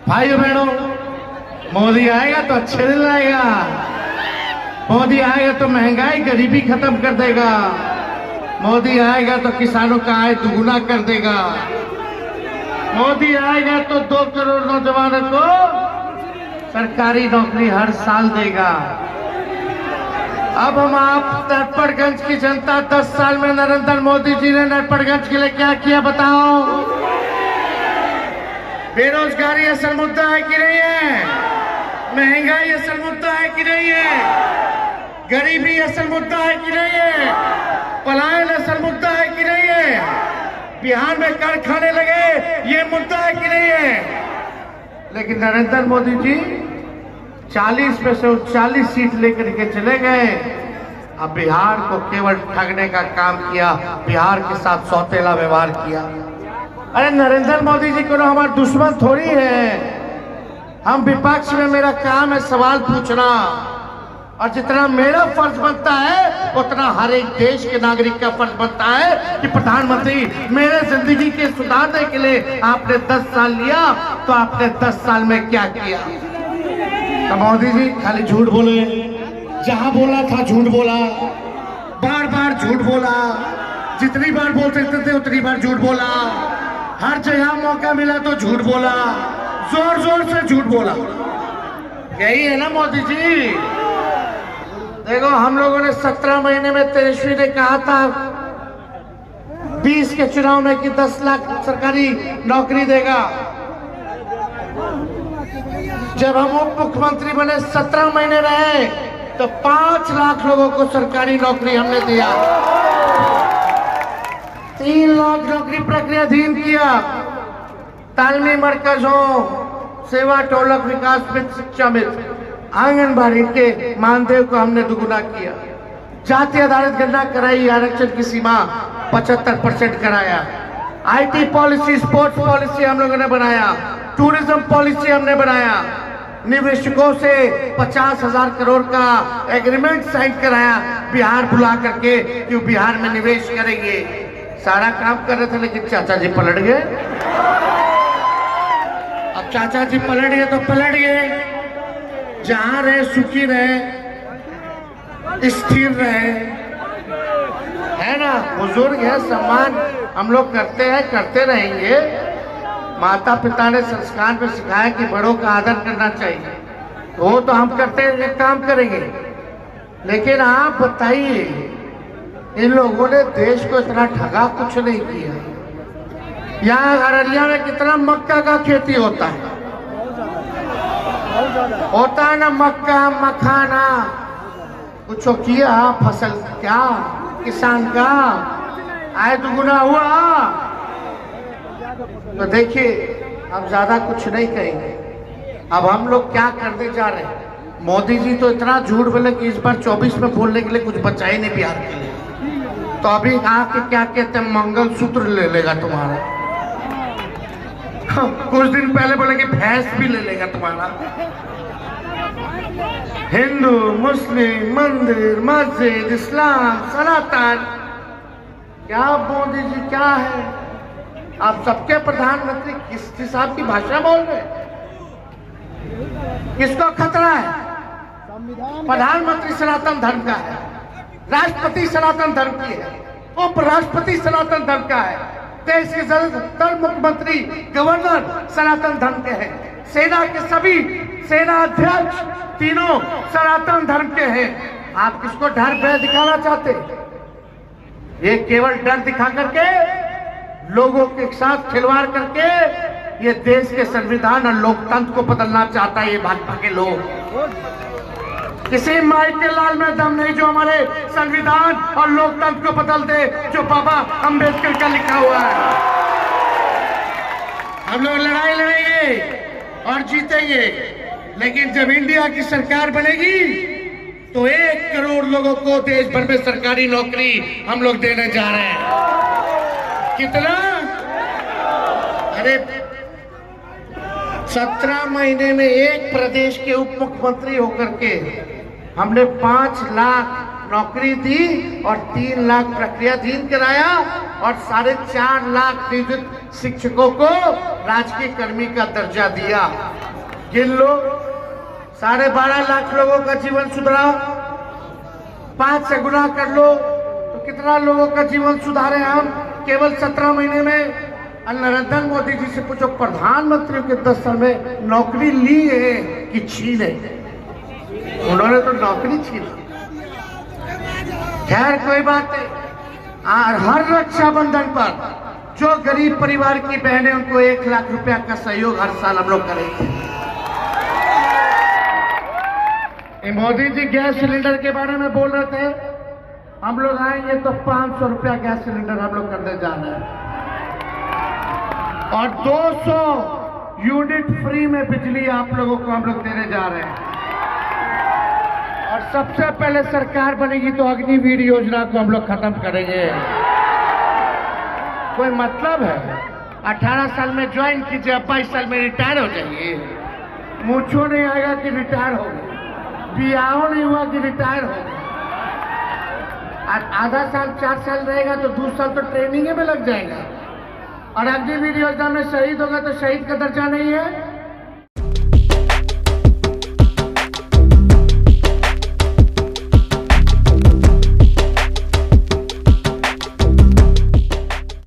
भाइयों बहनों, मोदी आएगा तो अच्छे दिन लाएगा। मोदी आएगा तो महंगाई गरीबी खत्म कर देगा। मोदी आएगा तो किसानों का आय दुगुना कर देगा। मोदी आएगा तो 2 करोड़ नौजवानों को सरकारी नौकरी हर साल देगा। अब हम आप नटपड़गंज की जनता 10 साल में नरेंद्र मोदी जी ने नटपड़गंज के लिए क्या किया बताओ। बेरोजगारी असल मुद्दा है कि नहीं है? महंगाई असल मुद्दा है कि नहीं है? गरीबी असल मुद्दा है कि नहीं है? पलायन असल मुद्दा है कि नहीं है? बिहार में कर खाने लगे ये मुद्दा है कि नहीं है? लेकिन नरेंद्र मोदी जी 40 में से 40 सीट लेकर के चले गए। अब बिहार को केवल ठगने का काम किया, बिहार के साथ सौतेला व्यवहार किया। अरे नरेंद्र मोदी जी को हमारा दुश्मन थोड़ी है। हम विपक्ष में मेरा काम है सवाल पूछना, और जितना मेरा फर्ज बनता है उतना हर एक देश के नागरिक का फर्ज बनता है कि प्रधानमंत्री मेरे जिंदगी के सुधारने के लिए आपने 10 साल लिया, तो आपने 10 साल में क्या किया। तो मोदी जी खाली झूठ बोले, जहां बोला था झूठ बोला, बार बार झूठ बोला, जितनी बार बोल सकते थे उतनी बार झूठ बोला, हर जगह मौका मिला तो झूठ बोला, जोर जोर से झूठ बोला। यही है ना मोदी जी। देखो हम लोगों ने 17 महीने में तेजस्वी ने कहा था 20 के चुनाव में कि 10 लाख सरकारी नौकरी देगा। जब हम उप मुख्यमंत्री बने 17 महीने रहे तो 5 लाख लोगों को सरकारी नौकरी हमने दिया। 3 लाख नौकरी प्रक्रियाधीन किया। तालमी मरकजों, सेवा टोलक विकास मित्र, शिक्षा मित्र, आंगनबाड़ी के मानदेय को हमने दुगुना किया। जाति आधारित गणना कराई, आरक्षण की सीमा 75% कराया। आईटी पॉलिसी, स्पोर्ट्स पॉलिसी हम लोगों ने बनाया। टूरिज्म पॉलिसी हमने बनाया। निवेशकों से 50,000 करोड़ का एग्रीमेंट साइन कराया बिहार बुला करके कि बिहार में निवेश करेंगे। सारा काम कर रहे थे लेकिन चाचा जी पलट गए। अब चाचा जी पलट गए तो पलट गए। जहां रहे सुखी रहे, स्थिर रहे, है ना। बुजुर्ग है, सम्मान हम लोग करते हैं, करते रहेंगे। माता पिता ने संस्कार में सिखाया कि बड़ों का आदर करना चाहिए, वो तो हम करते हैं, काम करेंगे। लेकिन आप बताइए, इन लोगों ने देश को इतना ठगा कुछ नहीं किया। यहाँ अररिया में कितना मक्का का खेती होता है ना, मक्का मखाना, कुछ किया फसल क्या किसान का आय दुगुना हुआ। तो देखिए अब ज्यादा कुछ नहीं कहेंगे। अब हम लोग क्या करने जा रहे हैं। मोदी जी तो इतना झूठ बोले कि इस बार 24 में बोलने के लिए कुछ बचा ही नहीं बिहार के लिए। तो अभी आके क्या कहते हैं, मंगलसूत्र ले लेगा तुम्हारा। कुछ दिन पहले बोले कि भैंस भी ले लेगा तुम्हारा। हिंदू, मुस्लिम, मंदिर, मस्जिद, इस्लाम, सनातन, क्या मोदी जी क्या है। आप सबके प्रधानमंत्री किस हिसाब की भाषा बोल रहे हैं। किसको खतरा है? प्रधानमंत्री सनातन धर्म का है, राष्ट्रपति सनातन धर्म की है, उपराष्ट्रपति सनातन धर्म का है, देश के ज्यादातर मुख्यमंत्री, गवर्नर सनातन धर्म के हैं, सेना के सभी सेना अध्यक्ष तीनों सनातन धर्म के हैं। आप किसको डर भय दिखाना चाहते? ये केवल डर दिखा करके, लोगों के साथ खिलवाड़ करके ये देश के संविधान और लोकतंत्र को बदलना चाहता है ये भाजपा के लोग। किसी माई के लाल में दम नहीं जो हमारे संविधान और लोकतंत्र को बदल दे, जो बाबा अंबेडकर का लिखा हुआ है। हम लोग लड़ाई लड़ेंगे और जीतेंगे, लेकिन जब इंडिया की सरकार बनेगी तो 1 करोड़ लोगों को देश भर में सरकारी नौकरी हम लोग देने जा रहे हैं। कितना? अरे 17 महीने में एक प्रदेश के उप मुख्यमंत्री होकर के हमने 5 लाख नौकरी दी और 3 लाख प्रक्रियाधीन कराया और 4.5 लाख नियोजित शिक्षकों को राजकीय कर्मी का दर्जा दिया। गिन लो, 12.5 लाख लोगों का जीवन सुधरा, 5 से गुना कर लो तो कितना लोगों का जीवन सुधारे हम केवल 17 महीने में। नरेंद्र मोदी जी से पूछो प्रधानमंत्री के 10 साल में नौकरी ली है कि छीने? उन्होंने तो नौकरी छीनी। खैर कोई बात नहीं। हर रक्षाबंधन पर जो गरीब परिवार की बहनें उनको 1 लाख रुपया का सहयोग हर साल हम लोग करेंगे। मोदी जी गैस सिलेंडर के बारे में बोल रहे थे, हम लोग आएंगे तो 500 रुपया गैस सिलेंडर हम लोग करने जा रहे हैं और 200 यूनिट फ्री में बिजली आप लोगों को हम लोग देने जा रहे हैं। और सबसे पहले सरकार बनेगी तो अग्निवीर योजना को हम लोग खत्म करेंगे। कोई मतलब है? 18 साल में ज्वाइन कीजिए, 22 साल में रिटायर हो जाइए। मूछो नहीं आएगा कि रिटायर हो गए, बियाह नहीं हुआ कि रिटायर हो गए। आधा साल 4 साल रहेगा तो 2 साल तो ट्रेनिंग में लग जाएगा। और अग्निवीर योजना में शहीद होगा तो शहीद का दर्जा नहीं है।